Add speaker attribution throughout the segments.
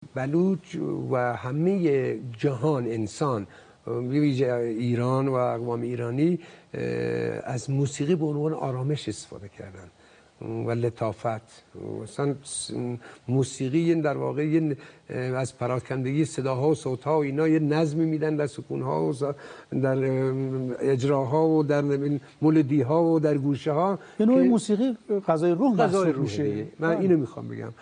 Speaker 1: بلوچ و همه جهان انسان ویژه ایران و اقوام ایرانی از موسیقی به عنوان آرامش استفاده کردن و لطافت. مثلا موسیقی در واقع از پراکندگی صداها و صوتها و اینا یه نظمی میدن در سکونها و در اجراها و در ملودیها و در گوشه ها.
Speaker 2: یه نوع موسیقی غذای روح محسوب میشه.
Speaker 1: من اینو میخوام بگم.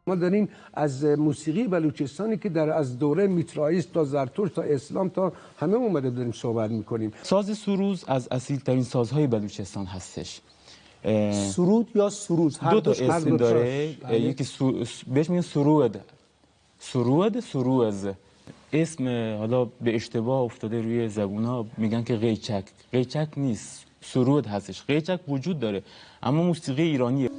Speaker 1: ما داریم از موسیقی بلوچستانی که از دوره میترائیست تا زرتشت تا اسلام تا همه اومده داریم صحبت میکنیم.
Speaker 3: ساز سروز از اصیل‌ترین سازهای بلوچستان هستش.
Speaker 2: سرود یا سروز
Speaker 3: دو تا اسم داره. یکی بهش میگن سروز. اسم حالا به اشتباه افتاده روی زبونا، میگن که قیچک نیست، سرود هستش. قیچک وجود داره اما موسیقی ایرانیه.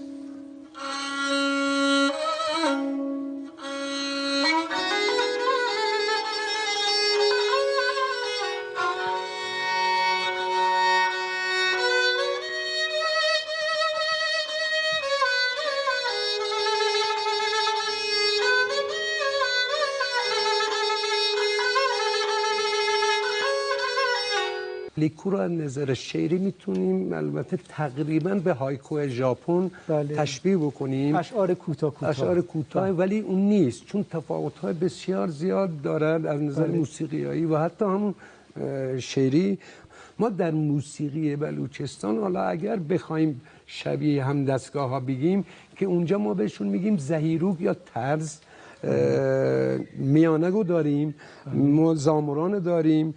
Speaker 1: لیکو رو از نظر شعری میتونیم البته تقریبا به هایکو ژاپن تشبیه بکنیم.
Speaker 2: اشعار کوتاه
Speaker 1: ولی اون نیست، چون تفاوت‌های بسیار زیاد دارد از نظر موسیقیایی و حتی هم شعری. ما در موسیقی بلوچستان حالا اگر بخوایم شبیه هم دستگاه ها بگیم که اونجا ما بهشون میگیم زهیروک یا طرز، میانگو داریم، زاموران داریم،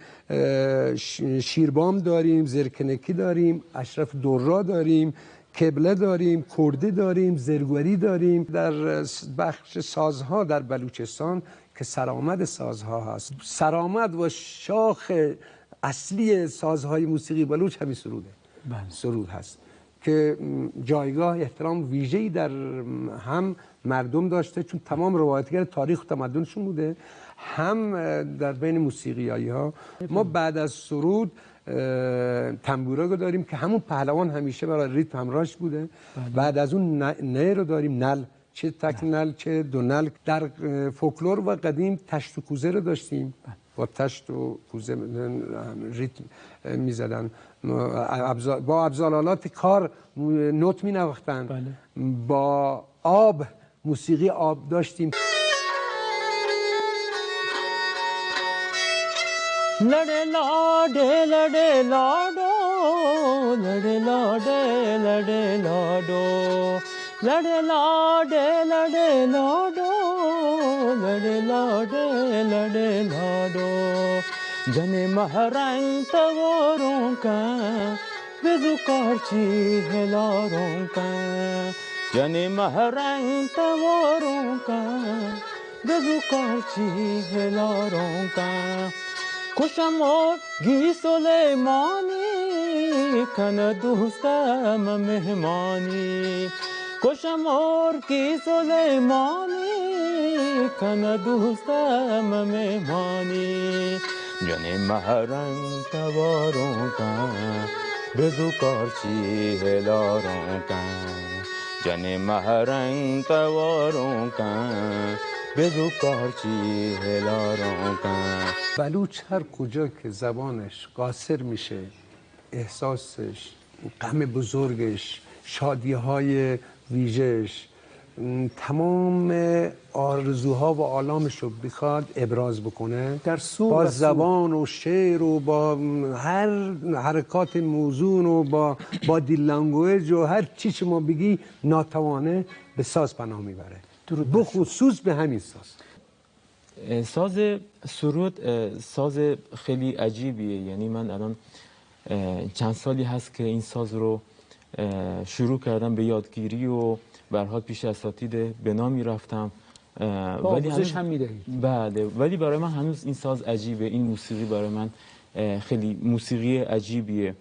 Speaker 1: شیربام داریم، زرکنکی داریم، اشرف درا داریم، کبله داریم، کرده داریم، زرگوری داریم. در بخش سازها در بلوچستان که سرآمد سازها هست، سرآمد و شاخ اصلی سازهای موسیقی بلوچ همین سروده. سرود هست که جایگاه احترام ویژه‌ای در هم مردم داشته، چون تمام روایتگر تاریخ و تمدنشون بوده، هم در بین موسیقیایی ها. ما بعد از سرود تنبوره رو داریم که همون پهلوان همیشه برای ریتم همراهش بوده. بعد از اون نه رو داریم، نل، چه تک نل چه دو نل. در فولکلور و قدیم تشت و کوزه رو داشتیم، با تشت و کوزه ریتم میزدن، با ابزارالات کار نوت می نواختن. با آب، موسیقی آب داشتیم.
Speaker 3: لڑے لاڈے لڑے لاڈو لڑے لاڈے لڑے لاڈو لڑے لاڈے لڑے لاڈو لڑے لاڈے لڑے لاڈو جنے مہرنگ توروں کا بزو کارچی ہلاروں کا جنے مہرنگ توروں کا بزو کارچی ہلاروں کا کشمور گی سلیمانی کن دوستم مهمانی کشمور کی سلیمانی کن دوستم مهمانی جن محرم تواروں کا بزو کارچی ہلاروں کا جن محرم تواروں کا بزو کارچی هلاروں کا.
Speaker 1: بلوچ هر کجا که زبانش قاصر میشه، احساسش، غم بزرگش، شادیهای ویژهش، تمام آرزوها و آلامش رو بخواد ابراز بکنه با زبان و شعر و با هر حرکات موزون و با دی لنگویج و هر چی شما بگی ناتوانه به ساز پناه میبره، بخصوص به همین ساز.
Speaker 3: ساز سرود ساز خیلی عجیبیه. یعنی من الان چند سالی هست که این ساز رو شروع کردم به یادگیری و به هر حال پیش اساتید بنا میرفتم،
Speaker 2: ولی هم میدهید.
Speaker 3: بله، ولی برای من هنوز این ساز عجیبه. این موسیقی برای من خیلی موسیقی عجیبیه.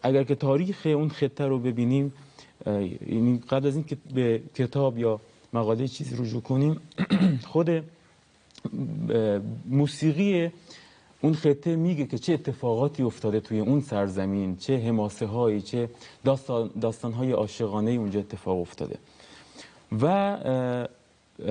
Speaker 3: اگر که تاریخ اون خطه رو ببینیم، یعنی قبل از این که به کتاب یا مقاله چیزی رجوع کنیم، خود موسیقی اون خطه میگه که چه اتفاقاتی افتاده توی اون سرزمین، چه حماسه هایی، چه داستان های عاشقانه اونجا اتفاق افتاده. و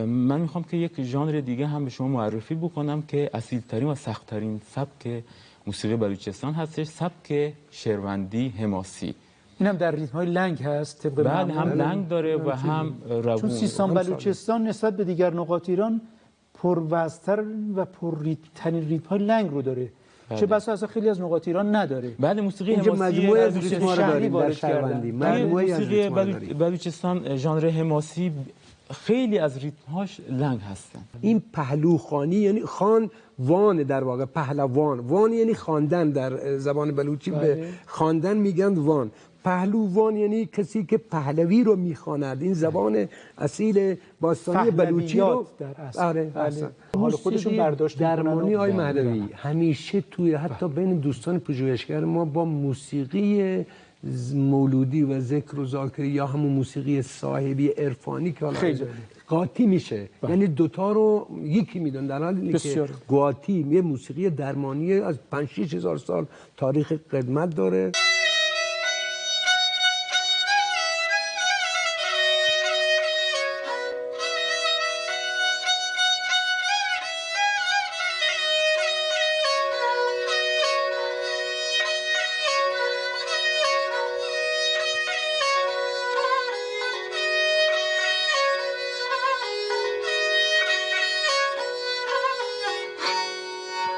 Speaker 3: من میخوام که یک ژانر دیگه هم به شما معرفی بکنم که اصیل‌ترین و سخت‌ترین سبک موسیقی بلوچستان هستش، سبک شهروندی حماسی.
Speaker 2: این هم در ریتم های لنگ هست طبق
Speaker 3: بعد هم لنگ داره و هم روون.
Speaker 2: چون سیستان بلوچستان نسبت به دیگر نقاط ایران پروزتر و پرریتم‌ترین ریتم های لنگ رو داره. چه بسا اصلا خیلی از نقاط ایران نداره.
Speaker 3: بعد موسیقی
Speaker 1: اینجا
Speaker 3: حماسی
Speaker 1: مجموعه از ریتم‌ها رو داریم در
Speaker 2: وارد
Speaker 1: شهروندی،
Speaker 2: کردن.
Speaker 1: مجموعه از
Speaker 3: موسیقی
Speaker 1: ریتم‌ها رو داریم.
Speaker 3: بلوچستان ژانر حماسی خیلی از ریتم‌هاش لنگ هستن.
Speaker 1: این پهلوخوانی یعنی خان وان، در واقع پهلوان، وان یعنی خواندن، در زبان بلوچی به خواندن میگن وان. پهلوان یعنی کسی که پهلوی رو میخواند. این زبان اصیل باستانی بلوچی رو
Speaker 2: آره حال خودشون برداشت
Speaker 1: درمانی های مهدوی همیشه توی حتی بین دوستان پژوهشگر ما با موسیقی مولودی و ذکر و ذاکری یا همون موسیقی صاحبی عرفانی که حالا قاطی میشه، یعنی دوتا رو یکی میدون، در حالی که قاطی یه موسیقی درمانی از 5-6 هزار سال تاریخ قدمت داره.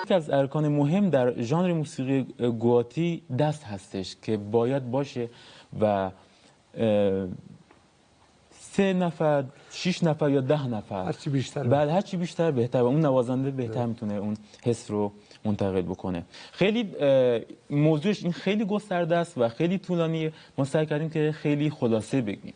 Speaker 3: یکی از ارکان مهم در ژانر موسیقی گواتی دست هستش که باید باشه و 3 نفر، 6 نفر یا 10 نفر،
Speaker 1: هرچی بیشتر
Speaker 3: بعد هرچی بیشتر بهتر و اون نوازنده بهتر میتونه اون حس رو منتقل بکنه. خیلی موضوعش این خیلی گسترده است و خیلی طولانیه. ما سعی کردیم که خیلی خلاصه بگیم.